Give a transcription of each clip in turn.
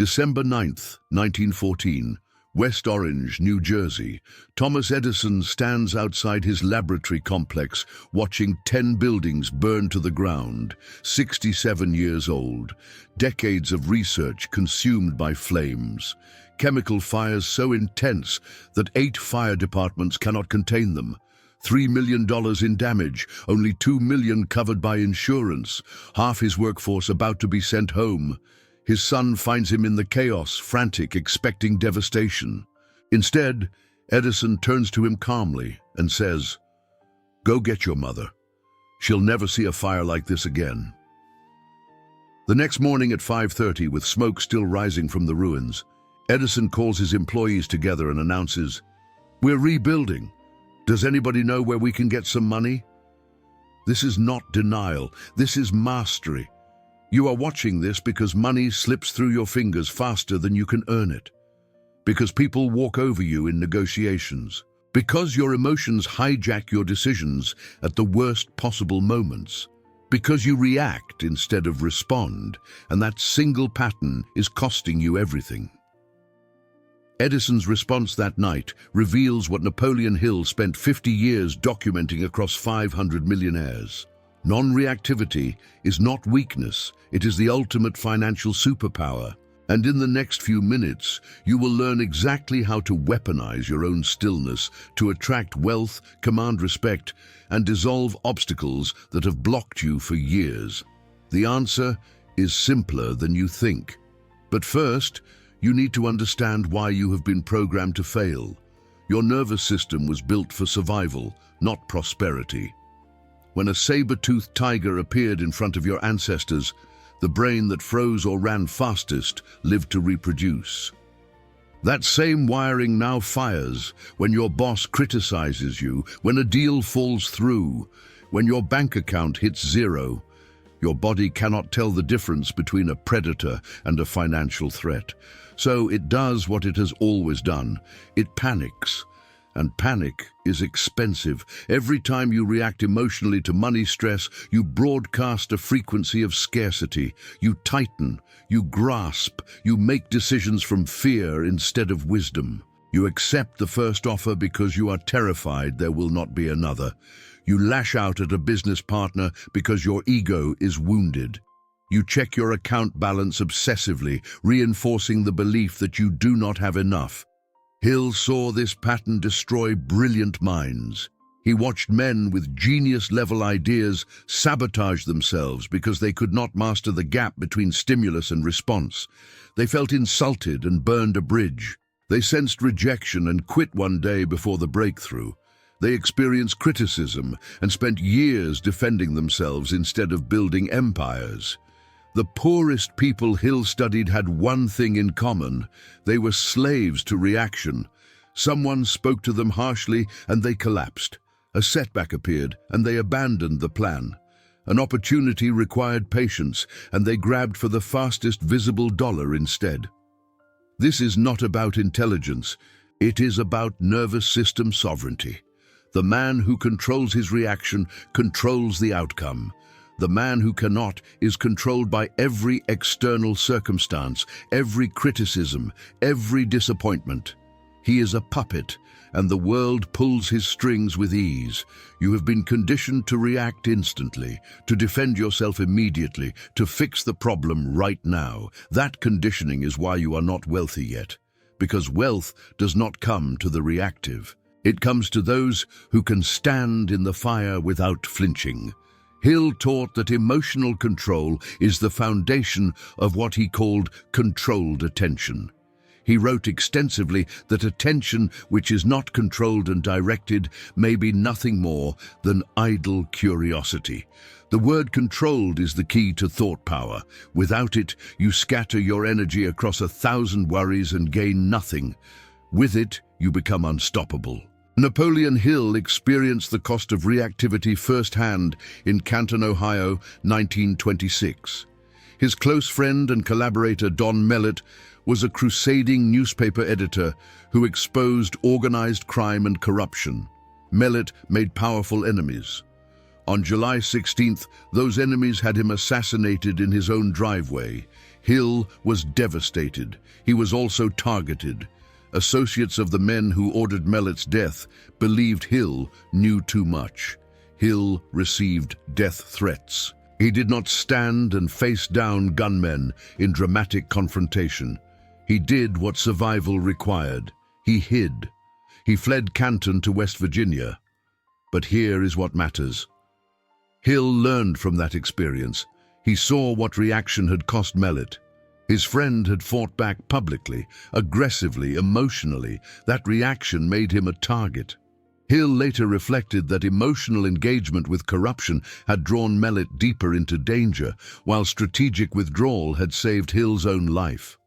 December 9th, 1914, West Orange, New Jersey. Thomas Edison stands outside his laboratory complex, watching 10 buildings burn to the ground. 67 years old. Decades of research consumed by flames. Chemical fires so intense that 8 fire departments cannot contain them. $3 million in damage, only $2 million covered by insurance. Half his workforce about to be sent home. His son finds him in the chaos, frantic, expecting devastation. Instead, Edison turns to him calmly and says, "Go get your mother. She'll never see a fire like this again." The next morning at 5:30, with smoke still rising from the ruins, Edison calls his employees together and announces, "We're rebuilding. Does anybody know where we can get some money?" This is not denial. This is mastery. You are watching this because money slips through your fingers faster than you can earn it. Because people walk over you in negotiations. Because your emotions hijack your decisions at the worst possible moments. Because you react instead of respond, and that single pattern is costing you everything. Edison's response that night reveals what Napoleon Hill spent 50 years documenting across 500 millionaires. Non-reactivity is not weakness, it is the ultimate financial superpower. And in the next few minutes, you will learn exactly how to weaponize your own stillness to attract wealth, command respect, and dissolve obstacles that have blocked you for years. The answer is simpler than you think. But first, you need to understand why you have been programmed to fail. Your nervous system was built for survival, not prosperity. When a saber-toothed tiger appeared in front of your ancestors, the brain that froze or ran fastest lived to reproduce. That same wiring now fires when your boss criticizes you, when a deal falls through, when your bank account hits zero. Your body cannot tell the difference between a predator and a financial threat. So it does what it has always done. It panics. And panic is expensive. Every time you react emotionally to money stress, you broadcast a frequency of scarcity. You tighten, you grasp, you make decisions from fear instead of wisdom. You accept the first offer because you are terrified there will not be another. You lash out at a business partner because your ego is wounded. You check your account balance obsessively, reinforcing the belief that you do not have enough. Hill saw this pattern destroy brilliant minds. He watched men with genius-level ideas sabotage themselves because they could not master the gap between stimulus and response. They felt insulted and burned a bridge. They sensed rejection and quit one day before the breakthrough. They experienced criticism and spent years defending themselves instead of building empires. The poorest people Hill studied had one thing in common. They were slaves to reaction. Someone spoke to them harshly and they collapsed. A setback appeared and they abandoned the plan. An opportunity required patience and they grabbed for the fastest visible dollar instead. This is not about intelligence. It is about nervous system sovereignty. The man who controls his reaction controls the outcome. The man who cannot is controlled by every external circumstance, every criticism, every disappointment. He is a puppet, and the world pulls his strings with ease. You have been conditioned to react instantly, to defend yourself immediately, to fix the problem right now. That conditioning is why you are not wealthy yet, because wealth does not come to the reactive. It comes to those who can stand in the fire without flinching. Hill taught that emotional control is the foundation of what he called controlled attention. He wrote extensively that attention which is not controlled and directed may be nothing more than idle curiosity. The word controlled is the key to thought power. Without it, you scatter your energy across 1,000 worries and gain nothing. With it, you become unstoppable. Napoleon Hill experienced the cost of reactivity firsthand in Canton, Ohio, 1926. His close friend and collaborator Don Mellett was a crusading newspaper editor who exposed organized crime and corruption. Mellett made powerful enemies. On July 16th, those enemies had him assassinated in his own driveway. Hill was devastated. He was also targeted. Associates of the men who ordered Mellett's death believed Hill knew too much. Hill received death threats. He did not stand and face down gunmen in dramatic confrontation. He did what survival required. He hid. He fled Canton to West Virginia. But here is what matters. Hill learned from that experience. He saw what reaction had cost Mellett. His friend had fought back publicly, aggressively, emotionally. That reaction made him a target. Hill later reflected that emotional engagement with corruption had drawn Mellett deeper into danger, while strategic withdrawal had saved Hill's own life.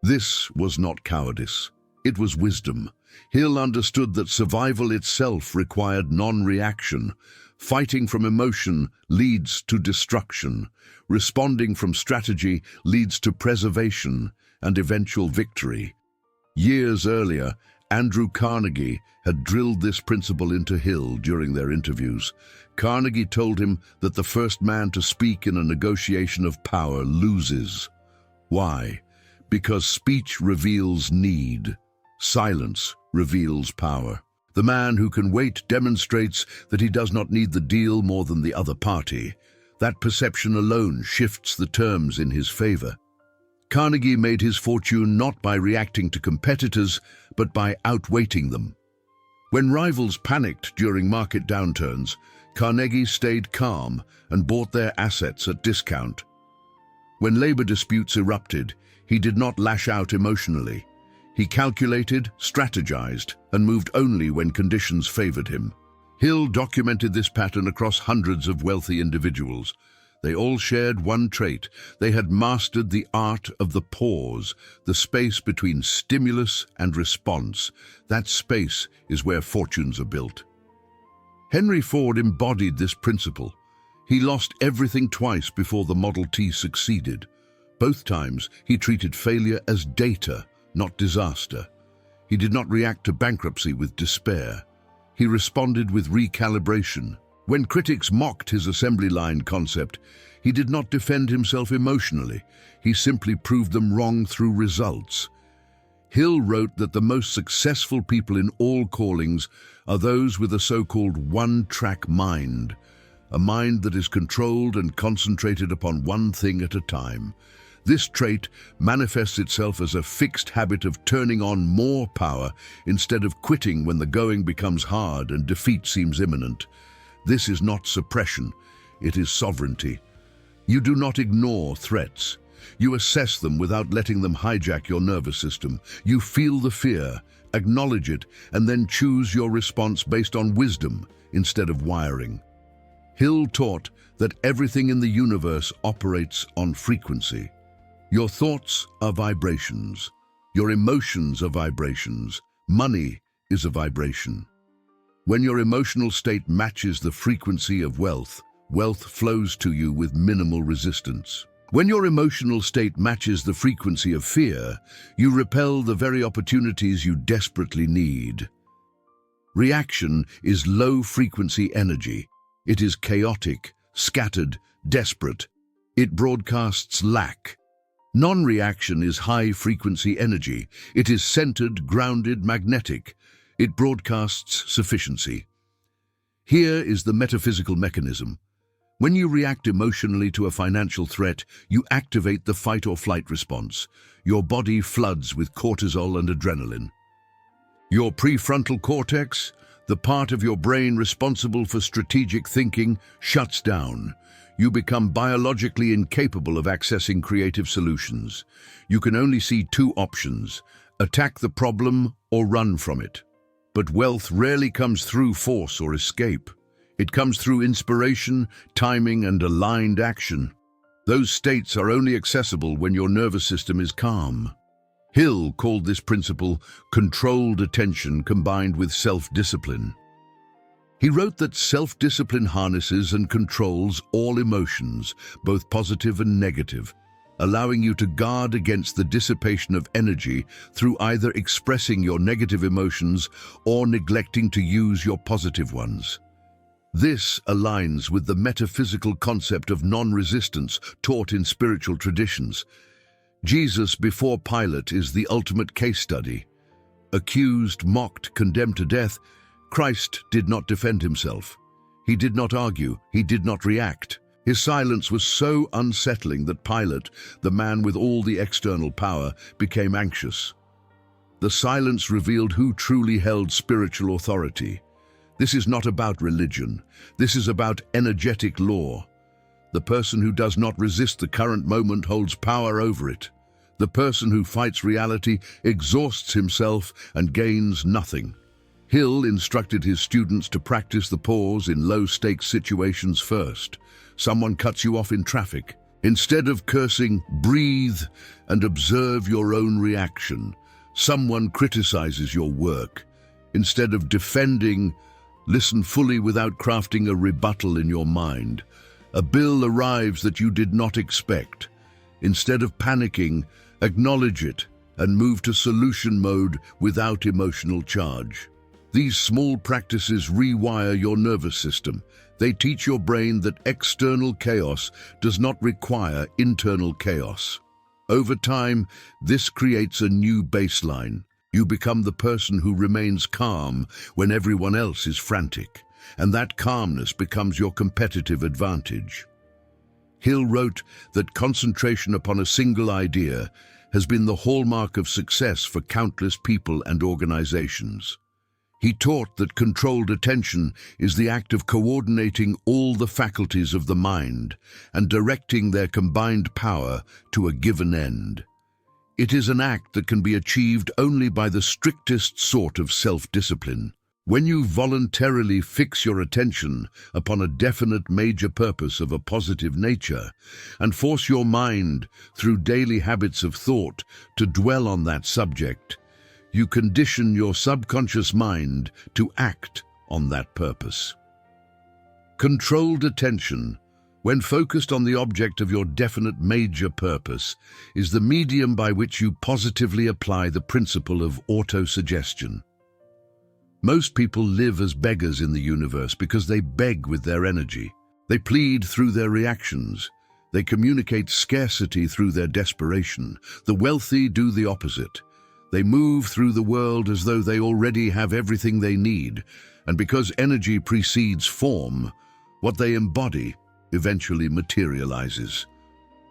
This was not cowardice. It was wisdom. Hill understood that survival itself required non-reaction. Fighting from emotion leads to destruction. Responding from strategy leads to preservation and eventual victory. Years earlier, Andrew Carnegie had drilled this principle into Hill during their interviews. Carnegie told him that the first man to speak in a negotiation of power loses. Why? Because speech reveals need. Silence reveals power. The man who can wait demonstrates that he does not need the deal more than the other party. That perception alone shifts the terms in his favor. Carnegie made his fortune not by reacting to competitors, but by outweighting them. When rivals panicked during market downturns, Carnegie stayed calm and bought their assets at discount. When labor disputes erupted, he did not lash out emotionally. He calculated, strategized, and moved only when conditions favored him. Hill documented this pattern across hundreds of wealthy individuals. They all shared one trait. They had mastered the art of the pause, the space between stimulus and response. That space is where fortunes are built. Henry Ford embodied this principle. He lost everything twice before the Model T succeeded. Both times, he treated failure as data, not disaster. He did not react to bankruptcy with despair. He responded with recalibration. When critics mocked his assembly line concept, he did not defend himself emotionally. He simply proved them wrong through results. Hill wrote that the most successful people in all callings are those with a so-called one-track mind, a mind that is controlled and concentrated upon one thing at a time. This trait manifests itself as a fixed habit of turning on more power instead of quitting when the going becomes hard and defeat seems imminent. This is not suppression, it is sovereignty. You do not ignore threats. You assess them without letting them hijack your nervous system. You feel the fear, acknowledge it, and then choose your response based on wisdom instead of wiring. Hill taught that everything in the universe operates on frequency. Your thoughts are vibrations. Your emotions are vibrations. Money is a vibration. When your emotional state matches the frequency of wealth, wealth flows to you with minimal resistance. When your emotional state matches the frequency of fear, you repel the very opportunities you desperately need. Reaction is low-frequency energy. It is chaotic, scattered, desperate. It broadcasts lack. Non-reaction is high-frequency energy. It is centered, grounded, magnetic. It broadcasts sufficiency. Here is the metaphysical mechanism. When you react emotionally to a financial threat, you activate the fight-or-flight response. Your body floods with cortisol and adrenaline. Your prefrontal cortex, the part of your brain responsible for strategic thinking, shuts down. You become biologically incapable of accessing creative solutions. You can only see two options: attack the problem or run from it. But wealth rarely comes through force or escape. It comes through inspiration, timing, and aligned action. Those states are only accessible when your nervous system is calm. Hill called this principle controlled attention combined with self-discipline. He wrote that self-discipline harnesses and controls all emotions, both positive and negative, allowing you to guard against the dissipation of energy through either expressing your negative emotions or neglecting to use your positive ones. This aligns with the metaphysical concept of non-resistance taught in spiritual traditions. Jesus before Pilate is the ultimate case study. Accused, mocked, condemned to death, Christ did not defend himself. He did not argue. He did not react. His silence was so unsettling that Pilate, the man with all the external power, became anxious. The silence revealed who truly held spiritual authority. This is not about religion. This is about energetic law. The person who does not resist the current moment holds power over it. The person who fights reality exhausts himself and gains nothing. Hill instructed his students to practice the pause in low-stakes situations first. Someone cuts you off in traffic. Instead of cursing, breathe and observe your own reaction. Someone criticizes your work. Instead of defending, listen fully without crafting a rebuttal in your mind. A bill arrives that you did not expect. Instead of panicking, acknowledge it and move to solution mode without emotional charge. These small practices rewire your nervous system. They teach your brain that external chaos does not require internal chaos. Over time, this creates a new baseline. You become the person who remains calm when everyone else is frantic, and that calmness becomes your competitive advantage. Hill wrote that concentration upon a single idea has been the hallmark of success for countless people and organizations. He taught that controlled attention is the act of coordinating all the faculties of the mind and directing their combined power to a given end. It is an act that can be achieved only by the strictest sort of self-discipline. When you voluntarily fix your attention upon a definite major purpose of a positive nature and force your mind through daily habits of thought to dwell on that subject, you condition your subconscious mind to act on that purpose. Controlled attention, when focused on the object of your definite major purpose, is the medium by which you positively apply the principle of autosuggestion. Most people live as beggars in the universe because they beg with their energy. They plead through their reactions. They communicate scarcity through their desperation. The wealthy do the opposite. They move through the world as though they already have everything they need, and because energy precedes form, what they embody eventually materializes.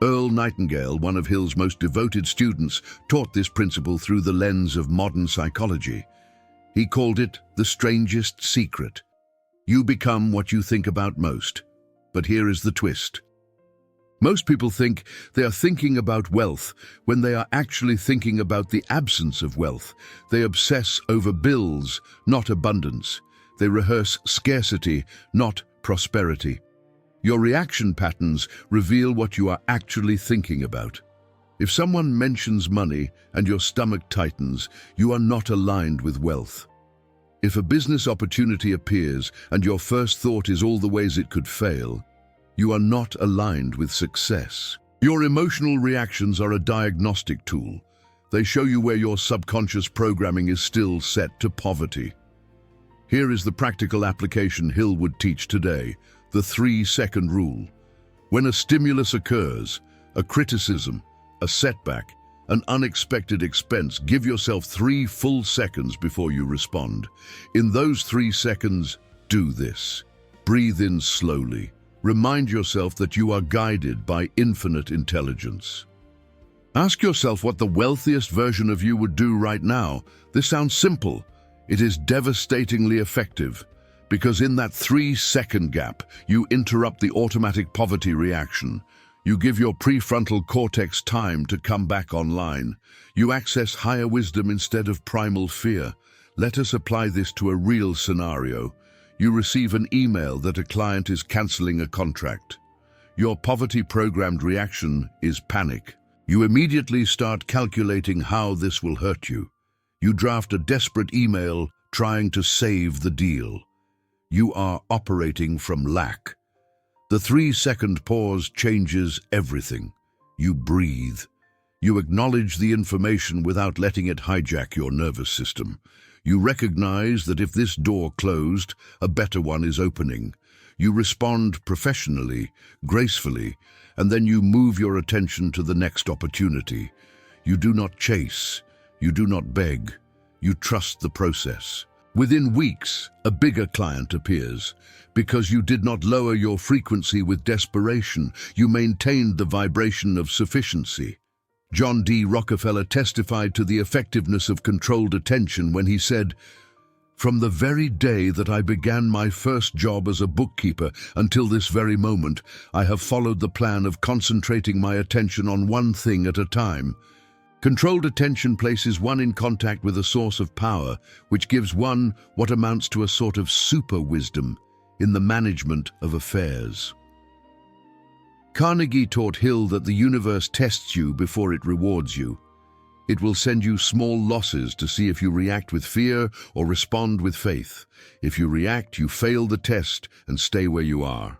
Earl Nightingale, one of Hill's most devoted students, taught this principle through the lens of modern psychology. He called it the strangest secret. You become what you think about most. But here is the twist. Most people think they are thinking about wealth when they are actually thinking about the absence of wealth. They obsess over bills, not abundance. They rehearse scarcity, not prosperity. Your reaction patterns reveal what you are actually thinking about. If someone mentions money and your stomach tightens, you are not aligned with wealth. If a business opportunity appears and your first thought is all the ways it could fail, you are not aligned with success. Your emotional reactions are a diagnostic tool. They show you where your subconscious programming is still set to poverty. Here is the practical application Hill would teach today, the 3-second rule. When a stimulus occurs, a criticism, a setback, an unexpected expense, give yourself 3 full seconds before you respond. In those 3 seconds, do this. Breathe in slowly. Remind yourself that you are guided by infinite intelligence. Ask yourself what the wealthiest version of you would do right now. This sounds simple. It is devastatingly effective, because in that 3-second gap, you interrupt the automatic poverty reaction. You give your prefrontal cortex time to come back online. You access higher wisdom instead of primal fear. Let us apply this to a real scenario. You receive an email that a client is canceling a contract. Your poverty-programmed reaction is panic. You immediately start calculating how this will hurt you. You draft a desperate email trying to save the deal. You are operating from lack. The 3-second pause changes everything. You breathe. You acknowledge the information without letting it hijack your nervous system. You recognize that if this door closed, a better one is opening. You respond professionally, gracefully, and then you move your attention to the next opportunity. You do not chase, you do not beg, you trust the process. Within weeks, a bigger client appears. Because you did not lower your frequency with desperation, you maintained the vibration of sufficiency. John D. Rockefeller testified to the effectiveness of controlled attention when he said, "From the very day that I began my first job as a bookkeeper until this very moment, I have followed the plan of concentrating my attention on one thing at a time." Controlled attention places one in contact with a source of power, which gives one what amounts to a sort of super wisdom in the management of affairs. Carnegie taught Hill that the universe tests you before it rewards you. It will send you small losses to see if you react with fear or respond with faith. If you react, you fail the test and stay where you are.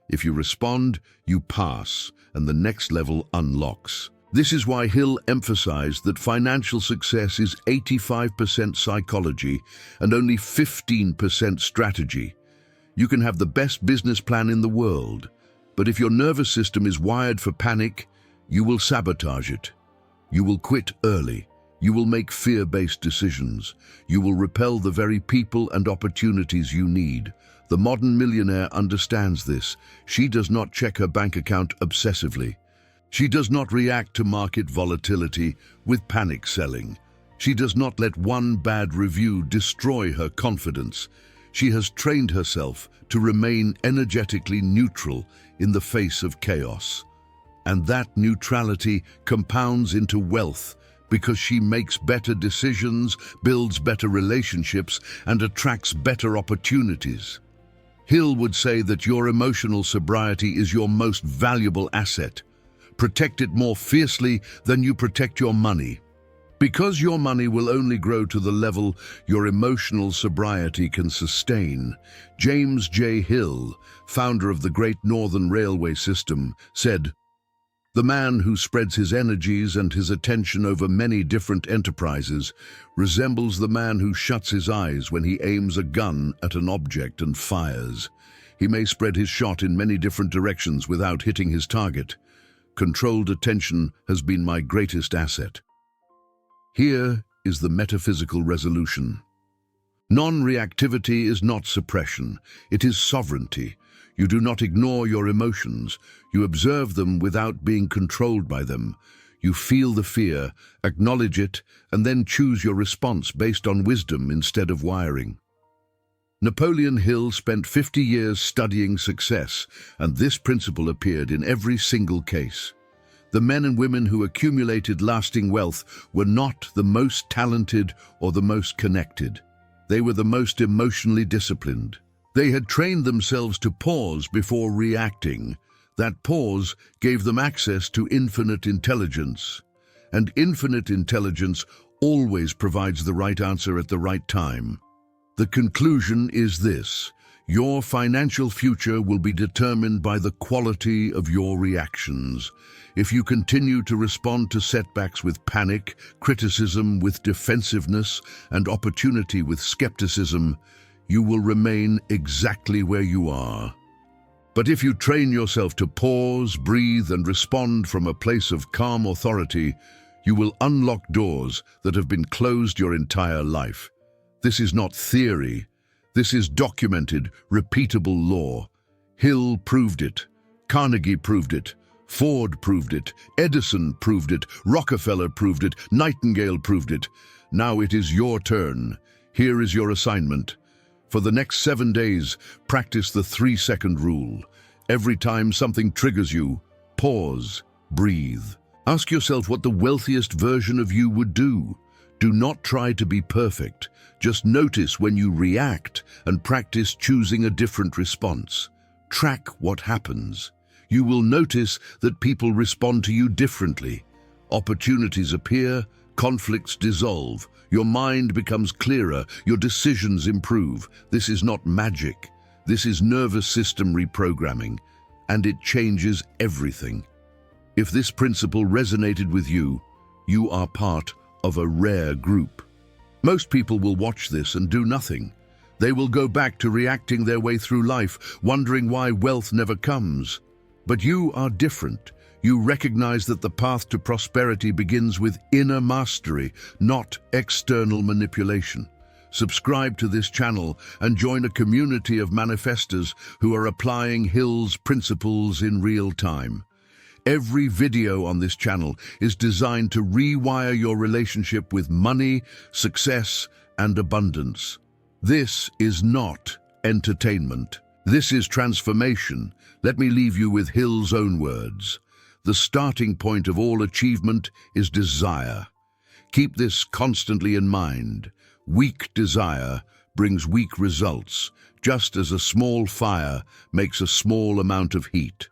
If you respond, you pass, and the next level unlocks. This is why Hill emphasized that financial success is 85% psychology and only 15% strategy. You can have the best business plan in the world, but if your nervous system is wired for panic, you will sabotage it. You will quit early. You will make fear-based decisions. You will repel the very people and opportunities you need. The modern millionaire understands this. She does not check her bank account obsessively. She does not react to market volatility with panic selling. She does not let one bad review destroy her confidence. She has trained herself to remain energetically neutral in the face of chaos. And that neutrality compounds into wealth because she makes better decisions, builds better relationships, and attracts better opportunities. Hill would say that your emotional sobriety is your most valuable asset. Protect it more fiercely than you protect your money. Because your money will only grow to the level your emotional sobriety can sustain. James J. Hill, founder of the Great Northern Railway System, said, "The man who spreads his energies and his attention over many different enterprises resembles the man who shuts his eyes when he aims a gun at an object and fires. He may spread his shot in many different directions without hitting his target. Controlled attention has been my greatest asset." Here is the metaphysical resolution. Non-reactivity is not suppression, it is sovereignty. You do not ignore your emotions, you observe them without being controlled by them. You feel the fear, acknowledge it, and then choose your response based on wisdom instead of wiring. Napoleon Hill spent 50 years studying success, and this principle appeared in every single case. The men and women who accumulated lasting wealth were not the most talented or the most connected. They were the most emotionally disciplined. They had trained themselves to pause before reacting. That pause gave them access to infinite intelligence. And infinite intelligence always provides the right answer at the right time. The conclusion is this: your financial future will be determined by the quality of your reactions. If you continue to respond to setbacks with panic, criticism with defensiveness, and opportunity with skepticism, you will remain exactly where you are. But if you train yourself to pause, breathe, and respond from a place of calm authority, you will unlock doors that have been closed your entire life. This is not theory. This is documented, repeatable law. Hill proved it. Carnegie proved it. Ford proved it. Edison proved it. Rockefeller proved it. Nightingale proved it. Now it is your turn. Here is your assignment. For the next 7 days, practice the 3-second rule. Every time something triggers you, pause, breathe. Ask yourself what the wealthiest version of you would do. Do not try to be perfect. Just notice when you react and practice choosing a different response. Track what happens. You will notice that people respond to you differently. Opportunities appear, conflicts dissolve. Your mind becomes clearer, your decisions improve. This is not magic. This is nervous system reprogramming, and it changes everything. If this principle resonated with you, you are part of a rare group. Most people will watch this and do nothing. They will go back to reacting their way through life, wondering why wealth never comes. But you are different. You recognize that the path to prosperity begins with inner mastery, not external manipulation. Subscribe to this channel and join a community of manifestors who are applying Hill's principles in real time. Every video on this channel is designed to rewire your relationship with money, success, and abundance. This is not entertainment. This is transformation. Let me leave you with Hill's own words. The starting point of all achievement is desire. Keep this constantly in mind. Weak desire brings weak results, just as a small fire makes a small amount of heat.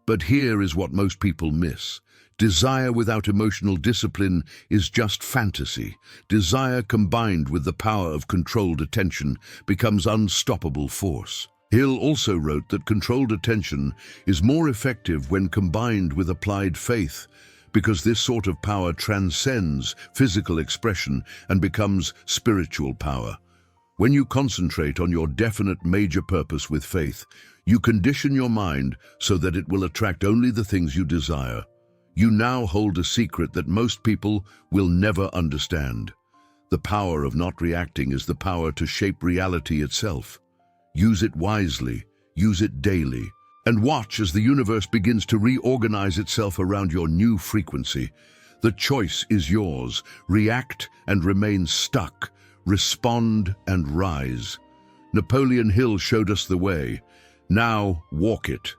But here is what most people miss. Desire without emotional discipline is just fantasy. Desire combined with the power of controlled attention becomes unstoppable force. Hill also wrote that controlled attention is more effective when combined with applied faith, because this sort of power transcends physical expression and becomes spiritual power. When you concentrate on your definite major purpose with faith, you condition your mind so that it will attract only the things you desire. You now hold a secret that most people will never understand. The power of not reacting is the power to shape reality itself. Use it wisely, use it daily, and watch as the universe begins to reorganize itself around your new frequency. The choice is yours. React and remain stuck. Respond and rise. Napoleon Hill showed us the way. Now walk it.